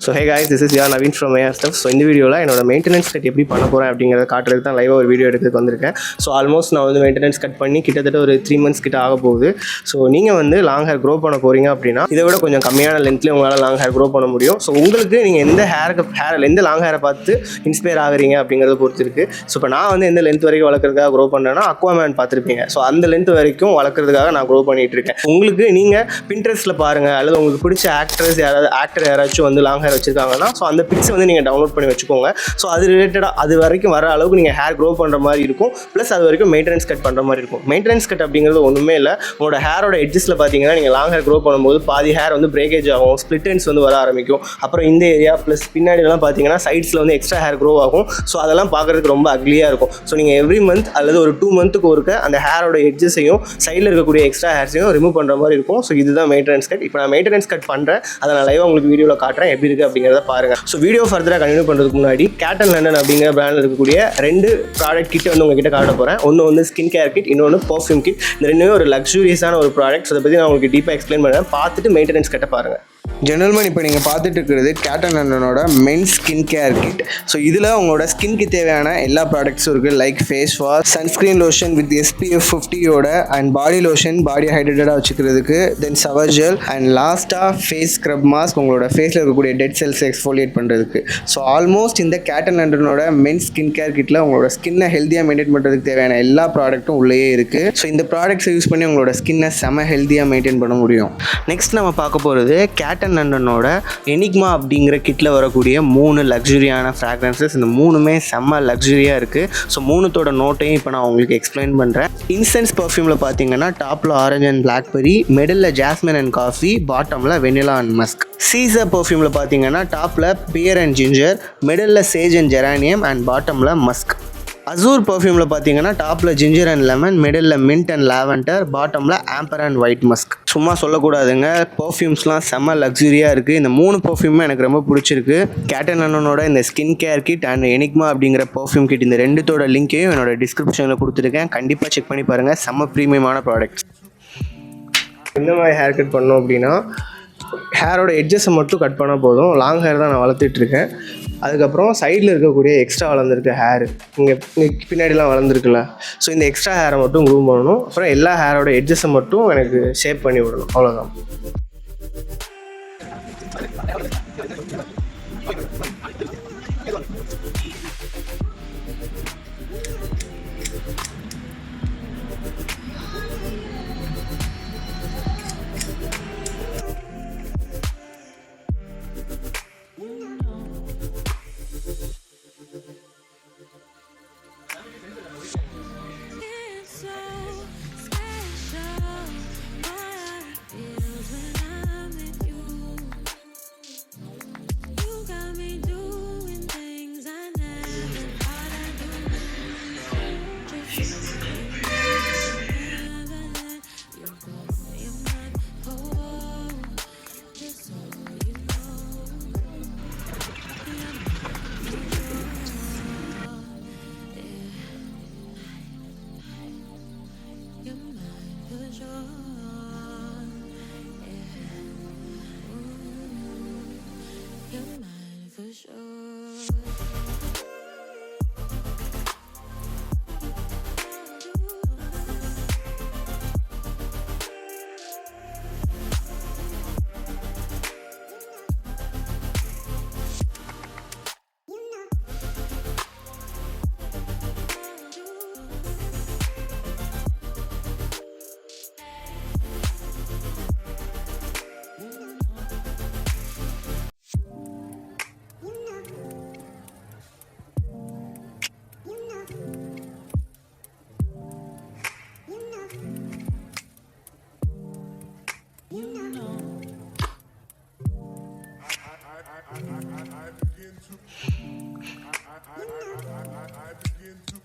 So hey guys, this is your Naveen from AR Stuff. So இந்த வீடியோவில் என்னோட maintenance cut எப்படி பண்ண போகிறேன் அப்படிங்கிறத காட்டுறதுக்கு தான் லைவாக ஒரு வீடியோ எடுத்துக்கு வந்திருக்கேன். ஸோ ஆல்மோஸ்ட் நான் வந்து மெயின்டெனன்ஸ் கட் பண்ணி கிட்டத்தட்ட ஒரு 3 months கிட்ட ஆக போகுது. ஸோ நீங்கள் வந்து லாங் ஹேர் க்ரோ பண்ண போகிறீங்க அப்படின்னா இதை விட கொஞ்சம் கம்மியான லென்த்லேயே உங்களால் லாங் ஹேர் க்ரோ பண்ண முடியும். ஸோ உங்களுக்கு நீங்கள் எந்த லாங் ஹேரை பார்த்து இன்ஸ்பயர் ஆகுறீங்க அப்படிங்கிறத பொறுத்து இருக்குது. ஸோ இப்போ நான் வந்து எந்த லென்த் வரைக்கும் வளர்க்குறதுக்காக க்ரோ பண்ணுறேன்னா அக்வாமேன் பார்த்துருப்பீங்க. ஸோ அந்த லென்த் வரைக்கும் வளர்க்குறதுக்காக நான் க்ரோ பண்ணிகிட்டு இருக்கேன். உங்களுக்கு நீங்கள் பின்ட்ரெஸ்ட்டில் பாருங்கள், அல்லது உங்களுக்கு பிடிச்ச ஆக்டர் யாராச்சும் வந்து லாங் ஹேர் வச்சுருக்காங்கன்னா ஸோ அந்த பிக்ஸை வந்து நீங்கள் டவுன்லோட் பண்ணி வச்சுக்கோங்க. ஸோ அது ரிலேட்டடாக அது வரைக்கும் வர அளவுக்கு நீங்கள் ஹேர் க்ரோ பண்ணுற மாதிரி இருக்கும். ப்ளஸ் அது வரைக்கும் மெயின்டெனன்ஸ் கட் பண்ணுற மாதிரி இருக்கும். மெயின்டெனன்ஸ் கட் அப்படிங்கிறது ஒன்றுமே இல்லை. உங்களோட ஹேரோட எட்ஜஸில் பார்த்தீங்கன்னா நீங்கள் லாங் ஹேர் க்ரோ பண்ணும்போது பாதி ஹேர் வந்து பிரேக்கேஜ் ஆகும், ஸ்ப்ளிட் எண்ட்ஸ் வந்து வர ஆரம்பிக்கும். அப்புறம் இந்த ஏரியா ப்ளஸ் பின்னாடிலாம் பார்த்தீங்கன்னா சைட்ஸில் வந்து எக்ஸ்ட்ரா ஹேர் க்ரோ ஆகும். ஸோ அதெல்லாம் பார்க்குறதுக்கு ரொம்ப அக்லியாக இருக்கும். ஸோ நீங்கள் எவ்ரி மந்த் அல்லது ஒரு 2 months ஒருக்க அந்த ஹேரோட எட்ஜஸையும் சைடில் இருக்கக்கூடிய எக்ஸ்ட்ரா ஹேர்ஸையும் ரிமூவ் பண்ணுற மாதிரி இருக்கும். ஸோ இதுதான் மெயின்டெனன்ஸ் கட். இப்போ நான் மெயின்டெனன்ஸ் கட் பண்ணுறேன், அதை நான் லைவாக உங்களுக்கு வீடியோவில் காட்டுறேன் எப்படி இருக்குது அப்படிங்கிறத பாருங்கள். ஸோ வீடியோ ஃபர்தராக கண்டினியூ பண்ணுறதுக்கு முன்னாடி Carlton London அப்படிங்கிற பிராண்டில் இருக்கக்கூடிய 2 ப்ராடக்ட் கிட்ட வந்து உங்ககிட்ட காட்ட போகிறேன். ஒன்று வந்து ஸ்கின் கேர் கிட், இன்னொன்று பர்ஃப்யூம் கிட். இந்த ரெண்டுமே ஒரு லக்ஸூரியஸான ஒரு ப்ராடக்ட். அதை பற்றி நான் உங்களுக்கு டீப்பாக எக்ஸ்பிளைன் பண்ணுறேன். பார்த்துட்டு மெயின்டெனன்ஸ் கட்ட பாருங்கள். ஜென்ரல்மேன், இப்போ நீங்கள் பார்த்துட்டு இருக்கிறது Carlton Londonோட men's skin care kit. So இதில் உங்களோட ஸ்கின்க்கு தேவையான எல்லா ப்ராடக்ட்ஸும் இருக்குது. Like face wash, sunscreen lotion with SPF 50யோட, அண்ட் பாடி லோஷன் பாடி ஹைட்ரேட்டடாக வச்சுக்கிறதுக்கு, தென் ஷவர் ஜெல், அண்ட் லாஸ்ட்டாக ஃபேஸ் ஸ்க்ரப் மாஸ்க் உங்களோட ஃபேஸில் இருக்கக்கூடிய டெட் செல்ஸ் எக்ஸ்ஃபோலியேட் பண்ணுறதுக்கு. ஸோ ஆல்மோஸ்ட் இந்த Carlton Londonோட மென்ஸ் ஸ்கின் கேர் கிட்டில் உங்களோட ஸ்கின்னை ஹெல்த்தியாக மெயின்டைன் பண்ணுறதுக்கு தேவையான எல்லா ப்ராடக்ட்டும் உள்ளேயே இருக்குது. ஸோ இந்த ப்ராடக்ட்ஸை யூஸ் பண்ணி உங்களோட ஸ்கின்னை செம ஹெல்த்தியாக மெயின்டைன் பண்ண முடியும். நெக்ஸ்ட் நம்ம பார்க்க போகிறது Carlton Londonோட எனிக்மா அப்படிங்கிற கிட்டில் வரக்கூடிய 3 லக்ஸுரியான ஃப்ராக்ரன்சஸ். இந்த 3மே செம்ம லக்ஸுரியாக இருக்குது. ஸோ 3தோட நோட்டையும் இப்போ நான் உங்களுக்கு எக்ஸ்பிளைன் பண்ணுறேன். இன்சென்ஸ் பர்ஃப்யூமில் பார்த்தீங்கன்னா டாப்பில் orange and blackberry, middle jasmine and coffee, பாட்டமில் வெனிலா அண்ட் மஸ்க். சீசர் பர்ஃப்யூமில் பார்த்தீங்கன்னா டாப்பில் pear and ginger, middle sage and geranium and பாட்டமில் மஸ்க். அசூர் பர்ஃப்யூமில் பார்த்தீங்கன்னா டாப்பில் ginger and lemon, middle mint and lavender, பாட்டமில் ஆம்பர் அண்ட் ஒயிட் மஸ்க். சும்மா சொல்லக்கூடாதுங்க, பர்ஃப்யூம்ஸ்லாம் செம்ம லக்ஸுரியாக இருக்குது. இந்த 3 பர்ஃப்யூமே எனக்கு ரொம்ப பிடிச்சிருக்கு. Carlton Londonோட இந்த skin care kit and enigma அப்படிங்கிற பர்ஃப்யூம் கிட், இந்த 2தோட லிங்க்கையும் என்னோட டிஸ்கிரிப்ஷனில் கொடுத்துருக்கேன். கண்டிப்பாக செக் பண்ணி பாருங்கள். செம்ம ப்ரீமியமான ப்ராடக்ட்ஸ். இந்த மாதிரி ஹேர் கட் பண்ணோம் அப்படின்னா ஹேரோட எட்ஜஸை மட்டும் கட் பண்ணால் போதும். லாங் ஹேர் தான் நான் வளர்த்துட்ருக்கேன். அதுக்கப்புறம் சைடில் இருக்கக்கூடிய எக்ஸ்ட்ரா வளர்ந்துருக்க ஹேர், இங்கே பின்னாடிலாம் வளர்ந்துருக்குல்ல, ஸோ இந்த எக்ஸ்ட்ரா ஹேரை மட்டும் க்ரூம் பண்ணணும். அப்புறம் எல்லா ஹேரோட எட்ஜஸை மட்டும் எனக்கு ஷேப் பண்ணி விடணும். அவ்வளோதான். I begin to